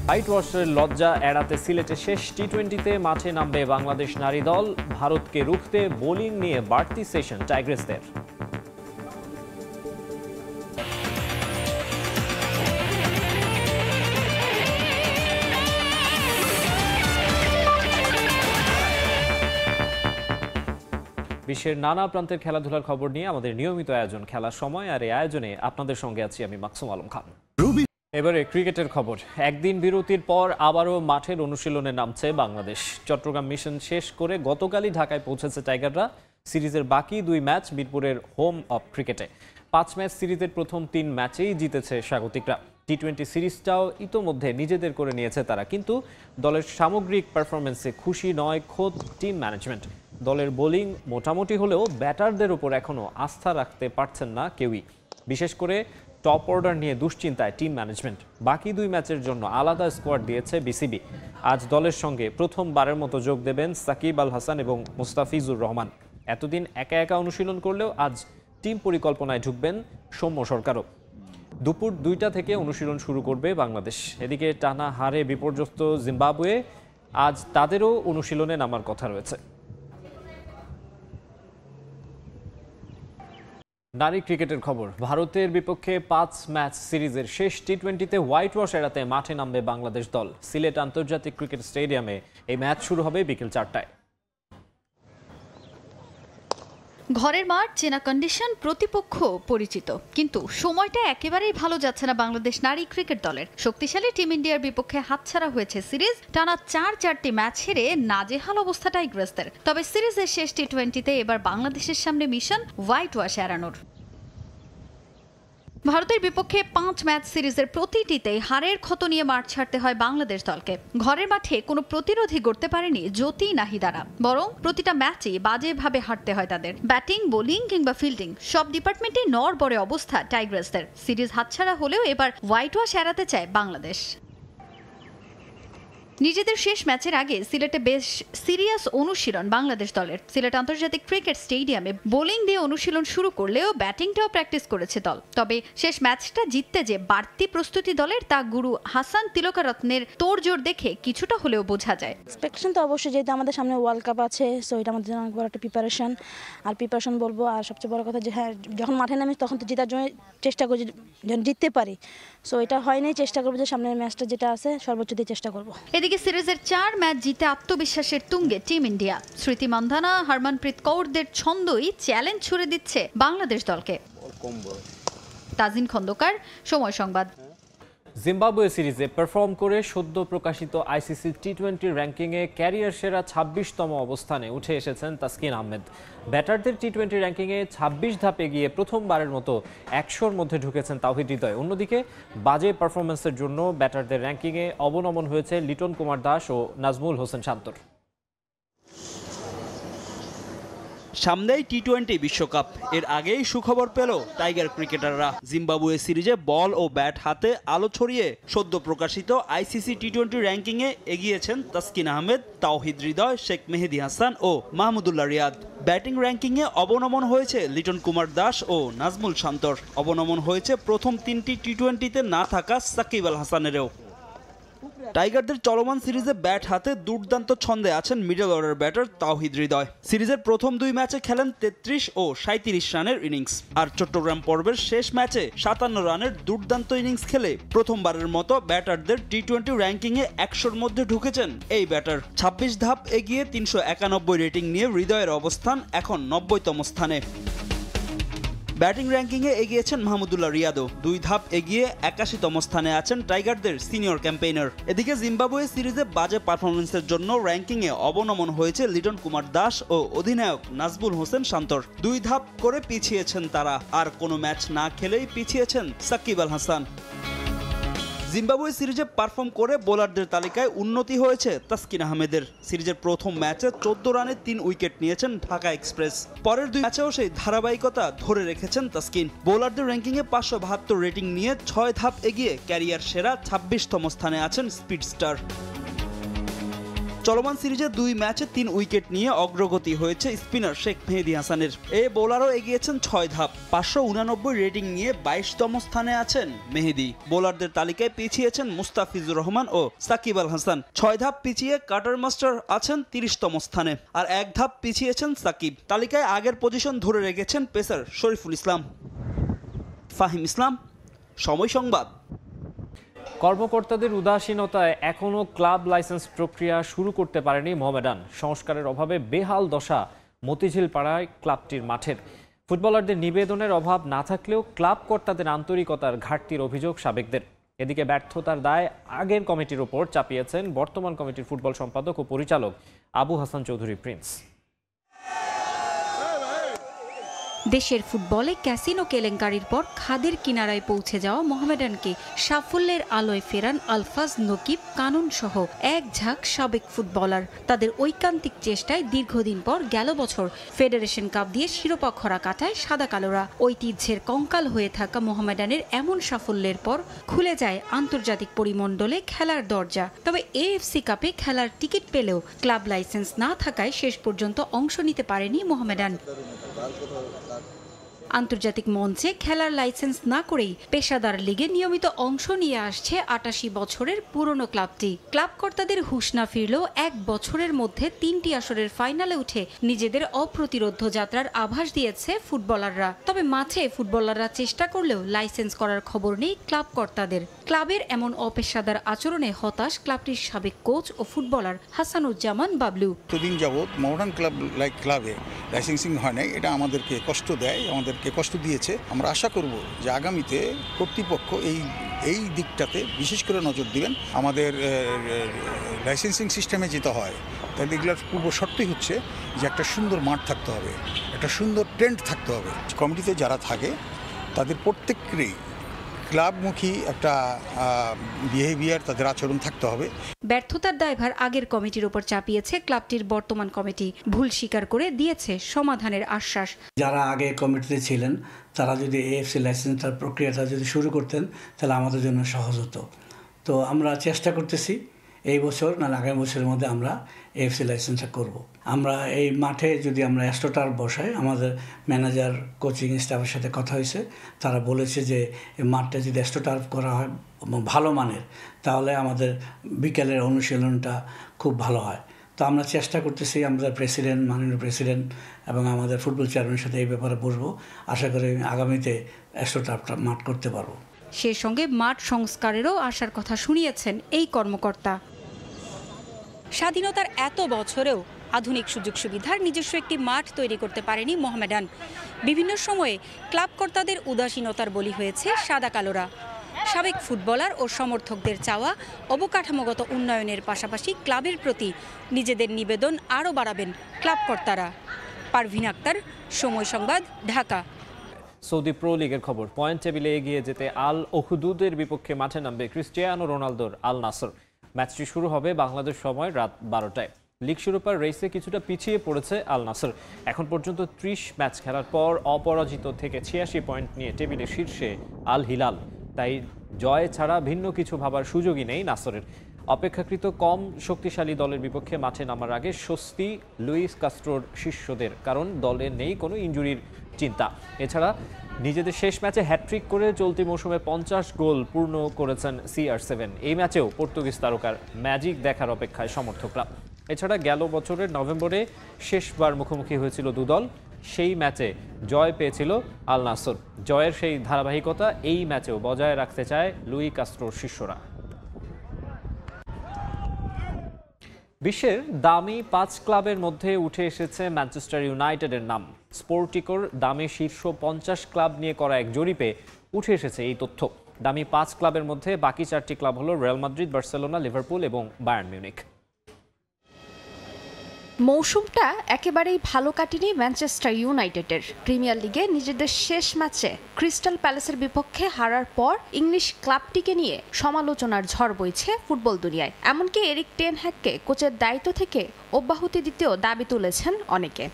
White ওয়াশের লজ্জা এড়াতে সিলেটে শেষ টি-20তে মাঠে নামবে বাংলাদেশ নারী দল। ভারতকে রুখতে বোলিং নিয়ে বাড়তি সেশন টাইগ্রেসদের। বিশ্বের নানা প্রান্তের খেলাধুলার খবর নিয়ে আমাদের নিয়মিত আয়োজন খেলার সময়, আর এই আয়োজনে আপনাদের সঙ্গে আছি আমি মাকসুম আলম খান। এবারে ক্রিকেটের খবর। একদিন বিরতির পর আবারও মাঠের অনুশীলনে নামছে বাংলাদেশ। চট্টগ্রাম মিশন শেষ করে গতকালই ঢাকায় পৌঁছেছে টাইগাররা। সিরিজের বাকি 2 ম্যাচ মিরপুরের হোম অফ ক্রিকেটে। 5 ম্যাচ সিরিজের প্রথম 3 ম্যাচেই জিতেছে স্বাগতিকরা। টি-20 সিরিজটাও ইতোমধ্যে নিজেদের করে নিয়েছে তারা, কিন্তু দলের সামগ্রিক পারফরমেন্সে খুশি নয় খোদ টিম ম্যানেজমেন্ট। দলের বোলিং মোটামুটি হলেও ব্যাটারদের উপর এখনও আস্থা রাখতে পারছেন না কেউই। বিশেষ করে টপ অর্ডার নিয়ে দুশ্চিন্তায় টিম ম্যানেজমেন্ট। বাকি 2 ম্যাচের জন্য আলাদা স্কোয়াড দিয়েছে বিসিবি। আজ দলের সঙ্গে প্রথমবারের মতো যোগ দেবেন সাকিব আল হাসান এবং মুস্তাফিজুর রহমান। এতদিন একা একা অনুশীলন করলেও আজ টিম পরিকল্পনায় ঢুকবেন সৌম্য সরকারও। দুপুর 2টা থেকে অনুশীলন শুরু করবে বাংলাদেশ। এদিকে টানা হারে বিপর্যস্ত জিম্বাবুয়ে, আজ তাদেরও অনুশীলনে নামার কথা রয়েছে। নারী ক্রিকেটের খবর। ভারতের বিপক্ষে 5 ম্যাচ সিরিজের শেষ টি-20তে হোয়াইট ওয়াশ এড়াতে মাঠে নামবে বাংলাদেশ দল। সিলেট আন্তর্জাতিক ক্রিকেট স্টেডিয়ামে এই ম্যাচ শুরু হবে বিকেল 4টায়। ঘরের মাঠ, চেনা কন্ডিশন, প্রতিপক্ষ পরিচিত, কিন্তু সময়টা একেবারেই ভালো যাচ্ছে না বাংলাদেশ নারী ক্রিকেট দলের। শক্তিশালী টিম ইন্ডিয়ার বিপক্ষে হাতছাড়া হয়েছে সিরিজ। টানা 4টি ম্যাচ হেরে নাজেহাল অবস্থা টাইগ্রেসদের। তবে সিরিজের শেষ টি-20তে এবার বাংলাদেশের সামনে মিশন হোয়াইট ওয়াশ এড়ানোর। ভারতের বিপক্ষে 5 ম্যাচ সিরিজের প্রতিটিতেই হারের ক্ষত নিয়ে মাঠ ছাড়তে হয় বাংলাদেশ দলকে। ঘরের মাঠে কোনো প্রতিরোধই করতে পারেনি জ্যোতি নাহিদারা, বরং প্রতিটা ম্যাচেই বাজেভাবে হারতে হয় তাদের। ব্যাটিং, বোলিং কিংবা ফিল্ডিং সব ডিপার্টমেন্টে নড়বড়ে অবস্থা টাইগ্রেসদের। সিরিজ হাতছাড়া হলেও এবার হোয়াইট ওয়াশ এড়াতে চায় বাংলাদেশ। নিজেদের শেষ ম্যাচের আগে সিলেটে বেশ সিরিয়াস অনুশীলন বাংলাদেশ দলের। সিলেট আন্তর্জাতিক ক্রিকেট স্টেডিয়ামে বোলিং দিয়ে অনুশীলন শুরু করলেও ব্যাটিংটাও প্র্যাকটিস করেছে দল। তবে শেষ ম্যাচটা জিততে যে বাড়তি প্রস্তুতি দলের, তা গুরু হাসান তিলকারত্নের তোড়জোড় দেখে কিছুটা হলেও বোঝা যায়। এক্সপেকটেশন তো অবশ্যই, যেহেতু আমাদের সামনে ওয়ার্ল্ড কাপ আছে, সো এটা আমাদের জন্য অনেক বড় একটা প্রিপারেশন বলবো। আর সবচেয়ে বড় কথা যে হ্যাঁ, যখন মাঠে নামি তখন তো জেতার জন্য চেষ্টা করি, যেন জিততে পারি। সো এটা হয়নি, চেষ্টা করবো যে সামনের ম্যাচটা যেটা আছে সর্বোচ্চ দিয়ে চেষ্টা করবো। এদিকে সিরিজের 4 ম্যাচ জিতে আত্মবিশ্বাসের তুঙ্গে টিম ইন্ডিয়া। স্মৃতি মান্ধানা, হরমনপ্রীত কৌরদের ছন্দই চ্যালেঞ্জ ছুড়ে দিচ্ছে বাংলাদেশ দলকে। তাজিন খন্দকার, সময় সংবাদ। জিম্বাবুয়ে সিরিজে পারফর্ম করে সদ্য প্রকাশিত আইসিসি টি-20 র্যাঙ্কিংয়ে ক্যারিয়ার সেরা 26তম অবস্থানে উঠে এসেছেন তাসকিন আহমেদ। ব্যাটারদের টি-20 র্যাঙ্কিংয়ে 26 ধাপ এগিয়ে প্রথমবারের মতো 100-র মধ্যে ঢুকেছেন তাওহিদ হৃদয়। অন্যদিকে বাজে পারফরমেন্সের জন্য ব্যাটারদের র্যাঙ্কিংয়ে অবনমন হয়েছে লিটন কুমার দাস ও নাজমুল হোসেন শান্তর। সামনেই টি-20 বিশ্বকাপ, এর আগেই সুখবর পেল টাইগার ক্রিকেটাররা। জিম্বাবুয়ে সিরিজে বল ও ব্যাট হাতে আলো ছড়িয়ে সদ্য প্রকাশিত আইসিসি টি-20 র্যাঙ্কিংয়ে এগিয়েছেন তাসকিন আহমেদ, তাওহিদ হৃদয়, শেখ মেহেদী হাসান ও মাহমুদুল্লাহ রিয়াদ। ব্যাটিং র্যাঙ্কিংয়ে অবনমন হয়েছে লিটন কুমার দাস ও নাজমুল শান্তর। অবনমন হয়েছে প্রথম 3টি টি-20তে না থাকা সাকিব আল হাসানেরও। টাইগারদের চলমান সিরিজে ব্যাট হাতে দুর্দান্ত ছন্দে আছেন middle order batter Towhid Hridoy. সিরিজের প্রথম 2 ম্যাচে খেলেন 33 ও 37 রানের ইনিংস। আর চট্টগ্রাম পর্বের শেষ ম্যাচে 57 রানের দুর্দান্ত ইনিংস খেলে প্রথমবারের মতো ব্যাটারদের টি-20 র্যাঙ্কিংয়ে 100-র মধ্যে ঢুকেছেন এই ব্যাটার। 26 ধাপ এগিয়ে 391 রেটিং নিয়ে হৃদয়ের অবস্থান এখন 90তম স্থানে। ব্যাটিং র্যাঙ্কিংয়ে এগিয়েছেন মাহমুদুল্লাহ রিয়াদও। 2 ধাপ এগিয়ে 81তম স্থানে আছেন টাইগারদের সিনিয়র ক্যাম্পেইনার। এদিকে জিম্বাবুয়ে সিরিজে বাজে পারফরমেন্সের জন্য র্যাঙ্কিংয়ে অবনমন হয়েছে লিটন কুমার দাস ও অধিনায়ক নাজমুল হোসেন শান্তর। 2 ধাপ করে পিছিয়েছেন তারা। আর কোনো ম্যাচ না খেলেই পিছিয়েছেন সাকিব আল হাসান। জিম্বাবুয়ে সিরিজে পারফর্ম করে বোলারদের তালিকায় উন্নতি হয়েছে তাসকিন আহমেদের। সিরিজের প্রথম ম্যাচে 14 রানে 3 উইকেট নিয়েছেন ঢাকা এক্সপ্রেস। পরের 2 ম্যাচেও সেই ধারাবাহিকতা ধরে রেখেছেন তাসকিন। বোলারদের র্যাঙ্কিংয়ে 572 রেটিং নিয়ে 6 ধাপ এগিয়ে ক্যারিয়ার সেরা 26তম স্থানে আছেন স্পিড স্টার। চলমান সিরিজে 2 ম্যাচে 3 উইকেট নিয়ে অগ্রগতি হয়েছে স্পিনার শেখ মেহেদী হাসানের। এই বোলারও এগিয়েছেন 6 ধাপ। 589 রেটিং নিয়ে 22তম স্থানে আছেন মেহেদী। বোলারদের তালিকায় পিছিয়েছেন মুস্তাফিজুর রহমান ও সাকিব আল হাসান। 6 ধাপ পিছিয়ে কাটার মাস্টার আছেন 30তম স্থানে, আর 1 ধাপ পিছিয়েছেন সাকিব। তালিকায় আগের পজিশন ধরে রেখেছেন পেসার শরীফুল ইসলাম। ফাহিম ইসলাম, সময় সংবাদ। কর্মকর্তাদের উদাসীনতায় এখনও ক্লাব লাইসেন্স প্রক্রিয়া শুরু করতে পারেনি মোহামেডান। সংস্কারের অভাবে বেহাল দশা মতিঝিল পাড়ায় ক্লাবটির মাঠের। ফুটবলারদের নিবেদনের অভাব না থাকলেও ক্লাব কর্তাদের আন্তরিকতার ঘাটতির অভিযোগ সাবেকদের। এদিকে ব্যর্থতার দায় আগের কমিটির ওপর চাপিয়েছেন বর্তমান কমিটির ফুটবল সম্পাদক ও পরিচালক আবু হাসান চৌধুরী প্রিন্স। দেশের ফুটবলে ক্যাসিনো কেলেঙ্কারির পর খাদের কিনারায় পৌঁছে যাওয়া মোহামেডানকে সাফল্যের আলোয় ফেরান আলফাজ, নকিব, কানুন সহ এক ঝাঁক সাবেক ফুটবলার। তাদের ঐকান্তিক চেষ্টায় দীর্ঘদিন পর গেল বছর ফেডারেশন কাপ দিয়ে শিরোপা খরা কাটায় সাদা কালোরা। ঐতিহ্যের কঙ্কাল হয়ে থাকা মোহামেডানের এমন সাফল্যের পর খুলে যায় আন্তর্জাতিক পরিমণ্ডলে খেলার দরজা। তবে এএফসি কাপে খেলার টিকিট পেলেও ক্লাব লাইসেন্স না থাকায় শেষ পর্যন্ত অংশ নিতে পারেনি মোহামেডান। আন্তর্জাতিক মঞ্চে খেলার লাইসেন্স না করেই পেশাদার লিগে নিয়মিত অংশ নিয়ে আসছে ৮৮ বছরের পুরনো ক্লাবটি। ক্লাব কর্তাদের হুঁশ না ফিরলেও ১ বছরের মধ্যে ৩টি আসরের ফাইনালে উঠে নিজেদের অপ্রতিরোধ্য যাত্রার আভাস দিয়েছে ফুটবলাররা। তবে মাঠে ফুটবলাররা চেষ্টা করলেও লাইসেন্স করার খবর নেই ক্লাব কর্তাদের। ক্লাবের এমন অপেশাদার আচরণে হতাশ ক্লাবটির সাবেক কোচ ও ফুটবলার হাসানুজ্জামান বাবলু। এতদিন যাবৎ মডার্ন ক্লাবে লাইসেন্সিং হয় নাই, এটা আমাদেরকে কষ্ট দেয়, আমাদেরকে কষ্ট দিয়েছে। আমরা আশা করব যে আগামীতে কর্তৃপক্ষ এই দিকটাতে বিশেষ করে নজর দিবেন। আমাদের লাইসেন্সিং সিস্টেমে যেতে হয়, তাই এগুলোর পূর্ব শর্তই হচ্ছে যে একটা সুন্দর মাঠ থাকতে হবে, একটা সুন্দর ট্রেন্ড থাকতে হবে। কমিটিতে যারা থাকে তাদের প্রত্যেকেরই ক্লাবমুখী একটা বিহেভিয়ার, তাদের আচরণ থাকতে হবে। ব্যর্থতার দায়ভার আগের কমিটির উপর চাপিয়েছে ক্লাবটির বর্তমান কমিটি। ভুল স্বীকার করে দিয়েছে সমাধানের আশ্বাস। যারা আগে কমিটিতে ছিলেন তারা যদি এএফসি লাইসেন্সের প্রক্রিয়াটা যদি শুরু করতেন তাহলে আমাদের জন্য সহজ হতো। তো আমরা চেষ্টা করতেছি এই বছর না আগামী বছরের মধ্যে আমরা এএফসি লাইসেন্সটা করব। আমরা এই মাঠে যদি আমরা অ্যাস্ট্রোটার্ফ বসাই, আমাদের ম্যানেজার কোচিং স্টাফের সাথে কথা হয়েছে, তারা বলেছে যে এই মাঠটা যদি অ্যাস্ট্রোটার্ফ করা হয় ভালো মানের, তাহলে আমাদের বিকেলের অনুশীলনটা খুব ভালো হয়। তো আমরা চেষ্টা করতেছি, আমাদের প্রেসিডেন্ট, মাননীয় প্রেসিডেন্ট এবং আমাদের ফুটবল চেয়ারম্যানের সাথে এই ব্যাপারে বসবো। আশা করি আগামীতে অ্যাস্ট্রোটার্ফটা মাঠ করতে পারবো। সে সঙ্গে মাঠ সংস্কারেরও আশার কথা শুনিয়েছেন এই কর্মকর্তা। স্বাধীনতার এত বছরেও আধুনিক সুযোগ সুবিধার নিজস্ব একটি মাঠ তৈরি করতে পারেনি মোহামেডান। বিভিন্ন সময়ে ক্লাব কর্তাদের উদাসীনতার বলি হয়েছে সাদা কালোরা। সাবেক ফুটবলার ও সমর্থকদের চাওয়া অবকাঠামোগত উন্নয়নের পাশাপাশি ক্লাবের প্রতি নিজেদের নিবেদন আরও বাড়াবেন ক্লাব কর্তারা। পারভিন আক্তার, সময় সংবাদ, ঢাকা। সৌদি প্রো লিগের খবর। পয়েন্ট টেবিলে এগিয়ে যেতে আল ওহদুদের বিপক্ষে মাঠে নামবে ক্রিস্টিয়ানো রোনালদোর আল নাসর। ম্যাচটি শুরু হবে বাংলাদেশ সময় রাত 12টায়। লিগ শিরোপার রেসে কিছুটা পিছিয়ে পড়েছে আল নাসর। এখন পর্যন্ত 30 ম্যাচ খেলার পর অপরাজিত থেকে 86 পয়েন্ট নিয়ে টেবিলের শীর্ষে আল হিলাল। তাই জয় ছাড়া ভিন্ন কিছু ভাবার সুযোগই নেই নাসরের। অপেক্ষাকৃত কম শক্তিশালী দলের বিপক্ষে মাঠে নামার আগে স্বস্তি লুইস কাস্ট্রোর শিষ্যদের, কারণ দলে নেই কোনো ইনজুরির চিন্তা। এছাড়া নিজেদের শেষ ম্যাচে হ্যাট্রিক করে চলতি মৌসুমে 50 গোল পূর্ণ করেছেন CR7। এই ম্যাচেও পর্তুগিজ তারকার ম্যাজিক দেখার অপেক্ষায় সমর্থকরা। এছাড়া গেল বছরের নভেম্বরে শেষবার মুখোমুখি হয়েছিল দুদল, সেই ম্যাচে জয় পেয়েছিল আল নাসর। জয়ের সেই ধারাবাহিকতা এই ম্যাচেও বজায় রাখতে চায় লুই কাস্ট্রোর শিষ্যরা। বিশ্বের দামি 5 ক্লাবের মধ্যে উঠে এসেছে ম্যানচেস্টার ইউনাইটেডের নাম। স্পোর্টিকোর দামি শীর্ষ 50 ক্লাব নিয়ে করা এক জরিপে উঠে এসেছে এই তথ্য। দামি 5 ক্লাবের মধ্যে বাকি 4টি ক্লাব হলো রিয়াল মাদ্রিদ, বার্সেলোনা, লিভারপুল এবং বায়ার্ন মিউনিখ। মৌসুমটা একেবারেই ভালো কাটেনি ম্যানচেস্টার ইউনাইটেডের। প্রিমিয়ার লিগে নিজেদের শেষ ম্যাচে ক্রিস্টাল প্যালেসের বিপক্ষে হারার পর ইংলিশ ক্লাবটিকে নিয়ে সমালোচনার ঝড় বইছে ফুটবল দুনিয়ায়। এমনকি এরিক টেন হ্যাগকে কোচের দায়িত্ব থেকে অব্যাহতি দিতেও দাবি তুলেছেন অনেকে।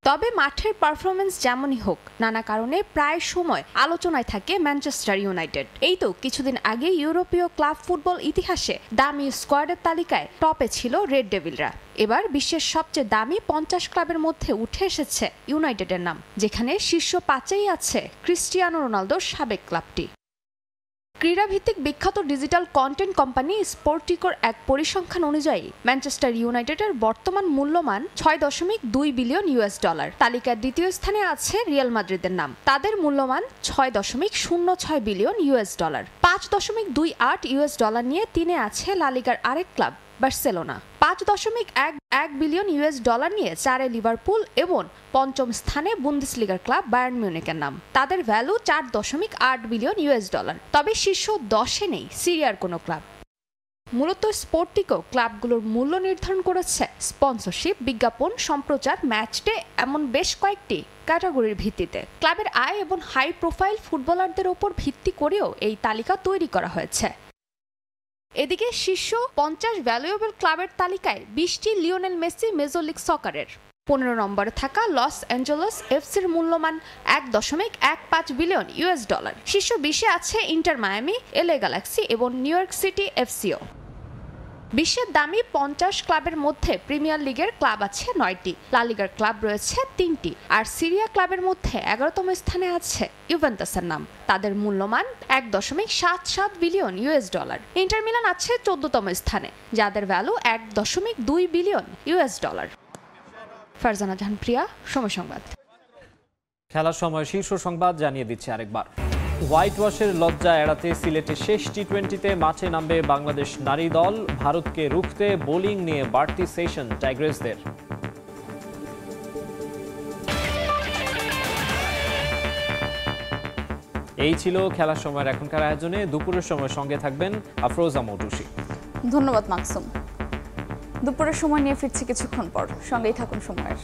তবে মাঠের পারফরমেন্স যেমনই হোক, নানা কারণে প্রায় সময় আলোচনায় থাকে ম্যানচেস্টার ইউনাইটেড। এই তো কিছুদিন আগে ইউরোপীয় ক্লাব ফুটবল ইতিহাসে দামি স্কোয়াডের তালিকায় টপে ছিল রেড ডেভিলরা। এবার বিশ্বের সবচেয়ে দামি 50 ক্লাবের মধ্যে উঠে এসেছে ইউনাইটেডের নাম, যেখানে শীর্ষ 5-এই আছে ক্রিস্টিয়ানো রোনালদোর সাবেক ক্লাবটি। ক্রীড়াভিত্তিক বিখ্যাত ডিজিটাল কন্টেন্ট কোম্পানি স্পোর্টিকোর এক পরিসংখ্যান অনুযায়ী ম্যানচেস্টার ইউনাইটেডের বর্তমান মূল্যমান $6.2 বিলিয়ন। তালিকার দ্বিতীয় স্থানে আছে রিয়াল মাদ্রিদের নাম, তাদের মূল্যমান $6.06 বিলিয়ন। $5.28 নিয়ে 3-এ আছে লা লিগার আরেক ক্লাব বার্সেলোনা, $5.11 বিলিয়ন নিয়ে 4-এ লিভারপুল এবং 5ম স্থানে বুন্দেসলিগার ক্লাব বায়ার্ন মিউনিখের নাম, তাদের ভ্যালু $4.8 বিলিয়ন। তবে শীর্ষ 10-এ নেই সিরিয়ার কোনো ক্লাব। মূলত স্পোর্টিকো ক্লাবগুলোর মূল্য নির্ধারণ করেছে স্পন্সরশিপ, বিজ্ঞাপন, সম্প্রচার, ম্যাচ ডে এমন বেশ কয়েকটি ক্যাটাগরির ভিত্তিতে। ক্লাবের আয় এবং হাই প্রোফাইল ফুটবলারদের ওপর ভিত্তি করেও এই তালিকা তৈরি করা হয়েছে। এদিকে শীর্ষ 50 ভ্যালুয়েবল ক্লাবের তালিকায় 20টি লিওনেল মেসি মেজর লিগ সকারের। 15 নম্বরে থাকা লস অ্যাঞ্জেলস এফসির মূল্যমান $1.15 বিলিয়ন। শীর্ষ 20-এ আছে ইন্টার মায়ামি, এলএ গ্যালাক্সি এবং নিউ ইয়র্ক সিটি এফসিও। বিশ্বের দামি 50 ক্লাবের মধ্যে প্রিমিয়ার লিগের ক্লাব আছে 9টি, লা লিগার ক্লাব রয়েছে 3টি, আর সিরিয়া ক্লাবের মধ্যে 11তম স্থানে আছে ইউভেন্টাসের নাম, তাদের মূল্যমান $1.77 বিলিয়ন। ইন্টার মিলান আছে 14তম স্থানে, যাদের ভ্যালু $1.2 বিলিয়ন। ফারজানা জাহান প্রিয়া, সময় সংবাদ। খেলার সময় শীর্ষ সংবাদ জানিয়ে দিচ্ছে আরেকবার। হোয়াইট ওয়াশের লজ্জা এড়াতে সিলেটে শেষ টি-20তে মাঠে নামবে বাংলাদেশ নারী দল। ভারতকে রুখতে বোলিং নিয়ে বাড়তি সেশন টাইগ্রেসদের। এই ছিল খেলার সময়ের এখনকার আয়োজনে। দুপুরের সময় সঙ্গে থাকবেন আফরোজা মৌটুসী। ধন্যবাদ মাকসুম। দুপুরের সময় নিয়ে ফিরছি কিছুক্ষণ পর, সঙ্গেই থাকুন সময়ের।